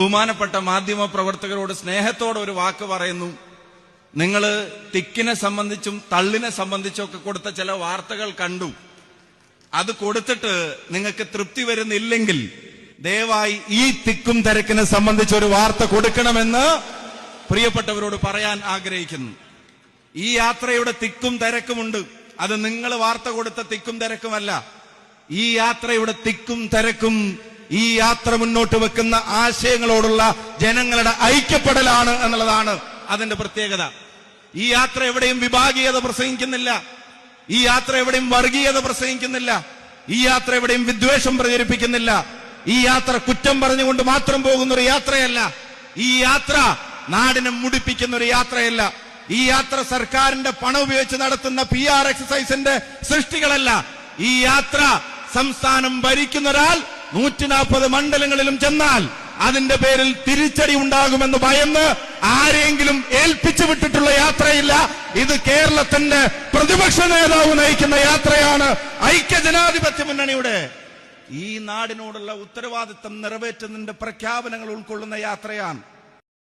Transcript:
ബഹുമാനപ്പെട്ട മാധ്യമ പ്രവർത്തകരോട് സ്നേഹത്തോടെ ഒരു വാക്ക് പറയുന്നു. നിങ്ങൾ തിക്കിനെ സംബന്ധിച്ചും തള്ളിനെ സംബന്ധിച്ചും ഒക്കെ കൊടുത്ത ചില വാർത്തകൾ കണ്ടു. അത് കൊടുത്തിട്ട് നിങ്ങൾക്ക് തൃപ്തി വരുന്നില്ലെങ്കിൽ ദയവായി ഈ തിക്കും തിരക്കിനെ സംബന്ധിച്ച് ഒരു വാർത്ത കൊടുക്കണമെന്ന് പ്രിയപ്പെട്ടവരോട് പറയാൻ ആഗ്രഹിക്കുന്നു. ഈ യാത്രയുടെ തിക്കും തിരക്കുമുണ്ട്. അത് നിങ്ങൾ വാർത്ത കൊടുത്ത തിക്കും തിരക്കുമല്ല. ഈ യാത്രയുടെ തിക്കും തിരക്കും ഈ യാത്ര മുന്നോട്ട് വെക്കുന്ന ആശയങ്ങളോടുള്ള ജനങ്ങളുടെ ഐക്യപ്പെടലാണ് എന്നുള്ളതാണ് അതിന്റെ പ്രത്യേകത. ഈ യാത്ര എവിടെയും വിഭാഗീയത പ്രസംഗിക്കുന്നില്ല. ഈ യാത്ര എവിടെയും വർഗീയത പ്രസംഗിക്കുന്നില്ല. ഈ യാത്ര എവിടെയും വിദ്വേഷം പ്രചരിപ്പിക്കുന്നില്ല. ഈ യാത്ര കുറ്റം പറഞ്ഞുകൊണ്ട് മാത്രം പോകുന്ന ഒരു യാത്രയല്ല. ഈ യാത്ര നാടിനെ മുടിപ്പിക്കുന്ന ഒരു യാത്രയല്ല. ഈ യാത്ര സർക്കാരിന്റെ പണം ഉപയോഗിച്ച് നടത്തുന്ന PR എക്സസൈസിന്റെ സൃഷ്ടികളല്ല. ഈ യാത്ര സംസ്ഥാനം ഭരിക്കുന്ന ഒരാൾ 140 മണ്ഡലങ്ങളിലും ചെന്നാൽ അതിന്റെ പേരിൽ തിരിച്ചടി ഉണ്ടാകുമെന്ന് ഭയന്ന് ആരെങ്കിലും ഏൽപ്പിച്ചു വിട്ടിട്ടുള്ള യാത്രയില്ല. ഇത് കേരളത്തിന്റെ പ്രതിപക്ഷ നേതാവ് നയിക്കുന്ന യാത്രയാണ്. ഐക്യജനാധിപത്യ മുന്നണിയുടെ ഈ നാടിനോടുള്ള ഉത്തരവാദിത്തം നിറവേറ്റുന്നതിന്റെ പ്രഖ്യാപനങ്ങൾ ഉൾക്കൊള്ളുന്ന യാത്രയാണ്.